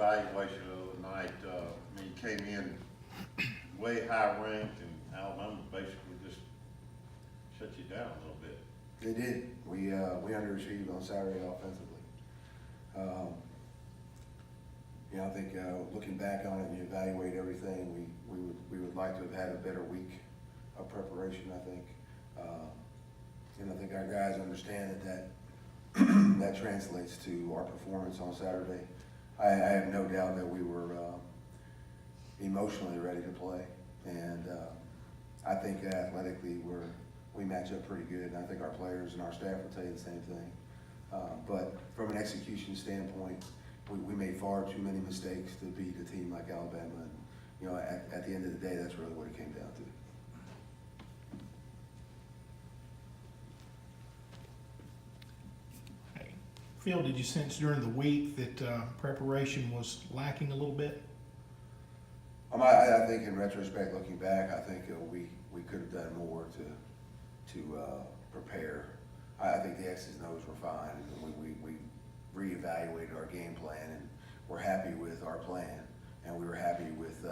evaluation of the night, I mean, you came in way high ranked, and Alabama basically just shut you down a little bit. They did. We underachieved on Saturday offensively. I think looking back on it and you evaluate everything, we would like to have had a better week of preparation, I think. And I think our guys understand that that translates to our performance on Saturday. I have no doubt that we were emotionally ready to play, and I think athletically we match up pretty good, and I think our players and our staff will tell you the same thing. But from an execution standpoint, we made far too many mistakes to beat a team like Alabama, and at the end of the day, that's really what it came down to. Phil, did you sense during the week that preparation was lacking a little bit? I think in retrospect, looking back, I think we could have done more to prepare. I think the X's and O's were fine, and we reevaluated our game plan, and we're happy with our plan, and we were happy with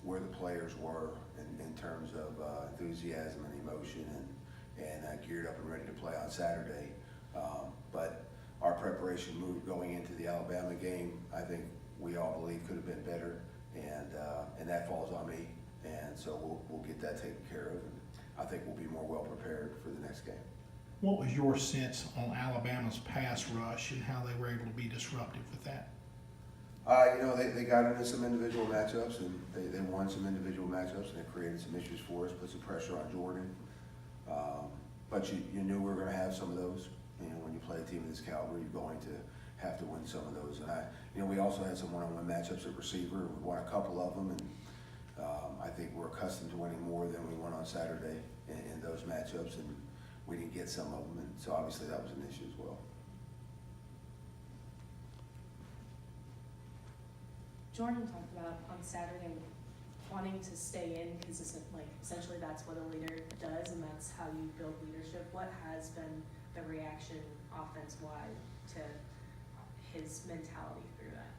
where the players were in terms of enthusiasm and emotion, and geared up and ready to play on Saturday. But our preparation move going into the Alabama game, I think we all believe could have been better, and that falls on me. And so we'll get that taken care of, and I think we'll be more well prepared for the next game. What was your sense on Alabama's pass rush and how they were able to be disruptive with that? They got into some individual matchups, and they won some individual matchups, and it created some issues for us, put some pressure on Jordan. But you knew we were going to have some of those. When you play a team of this caliber, you're going to have to win some of those. And we also had some one-on-one matchups at receiver. We won a couple of them, and I think we're accustomed to winning more than we won on Saturday in those matchups, and we didn't get some of them, and so obviously that was an issue as well. Jordan talked about on Saturday wanting to stay in because essentially that's what a leader does, and that's how you build leadership. What has been the reaction offense-wide to his mentality through that?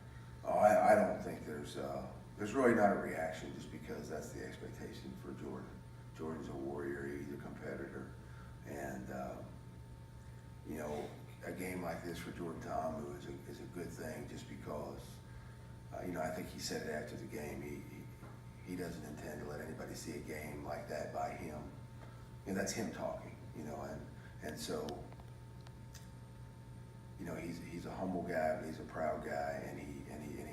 Oh, I don't think there's really not a reaction, just because that's the expectation for Jordan. Jordan's a warrior, he's a competitor, and a game like this for Jordan Ta'amu is a good thing, just because I think he said it after the game. He doesn't intend to let anybody see a game like that by him. That's him talking. And so he's a humble guy, but he's a proud guy, and he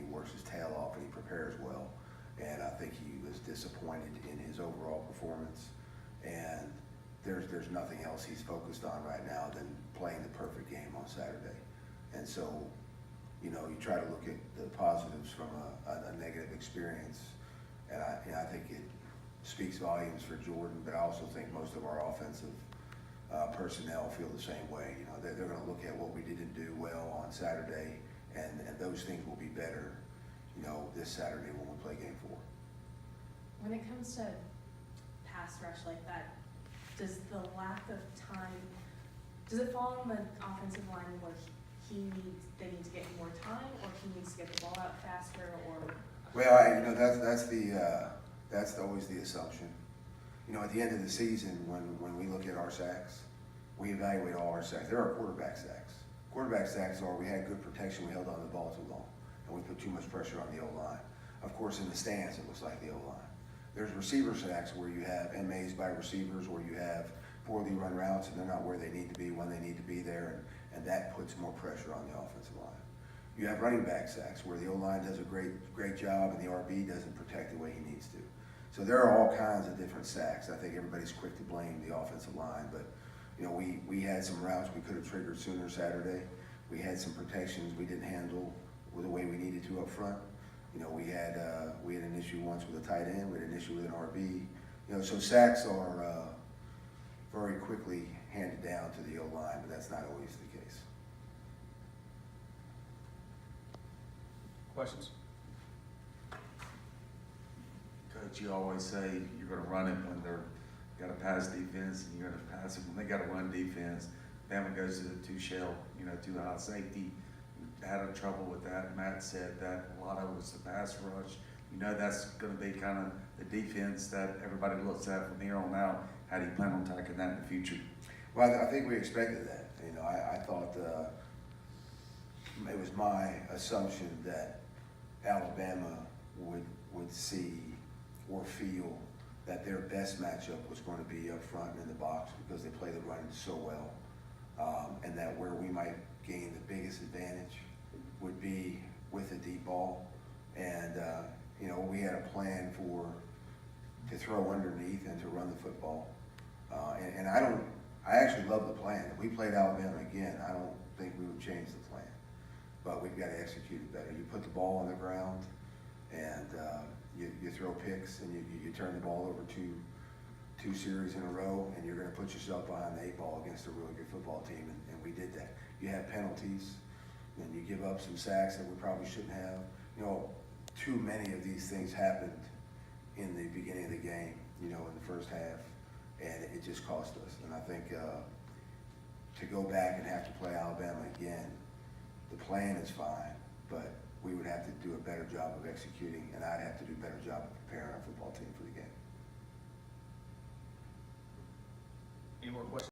works his tail off, and he prepares well. And I think he was disappointed in his overall performance, and there's nothing else he's focused on right now than playing the perfect game on Saturday. And so you try to look at the positives from a negative experience, and I think it speaks volumes for Jordan, but I also think most of our offensive personnel feel the same way. They're going to look at what we didn't do well on Saturday, and those things will be better, this Saturday when we play game 4. When it comes to pass rush like that, does the lack of time, does it fall on the offensive line where they need to get more time, or he needs to get the ball out faster, or? Well, that's always the assumption. At the end of the season, when we look at our sacks, we evaluate all our sacks. There are quarterback sacks. Quarterback sacks are we had good protection, we held on to the ball too long, and we put too much pressure on the O-line. Of course, in the stands, it looks like the O-line. There's receiver sacks where you have MAs by receivers, or you have poorly run routes, and they're not where they need to be when they need to be there, and that puts more pressure on the offensive line. You have running back sacks where the O-line does a great job, and the RB doesn't protect the way he needs to. So there are all kinds of different sacks. I think everybody's quick to blame the offensive line, but we had some routes we could have triggered sooner Saturday. We had some protections we didn't handle the way we needed to up front. We had an issue once with a tight end. We had an issue with an RB. So sacks are very quickly handed down to the O-line, but that's not always the case. Questions? Coach, you always say you're going to run it when they're got a pass defense, and you're going to pass it when they got a run defense. Bama goes to the two high safety. had trouble with that. Matt said that a lot of it was the pass rush. You know, that's gonna be kind of the defense that everybody looks at from here on out. How do you plan on tackling that in the future? Well, I think we expected that. You know, I thought, it was my assumption that Alabama would see or feel that their best matchup was going to be up front in the box because they play the run so well. And that where we might gain the biggest advantage would be with the deep ball. And, you know, we had a plan to throw underneath and to run the football. And I actually love the plan. If we played Alabama again, I don't think we would change the plan. But we've got to execute it better. You put the ball on the ground and you throw picks and you turn the ball over two series in a row, and you're going to put yourself behind the 8 ball against a really good football team, and we did that. You have penalties, and you give up some sacks that we probably shouldn't have. You know, too many of these things happened in the beginning of the game, you know, in the first half, and it just cost us. And I think to go back and have to play Alabama again, the plan is fine, but we would have to do a better job of executing, and I'd have to do a better job of preparing our football team for the game. Any more questions?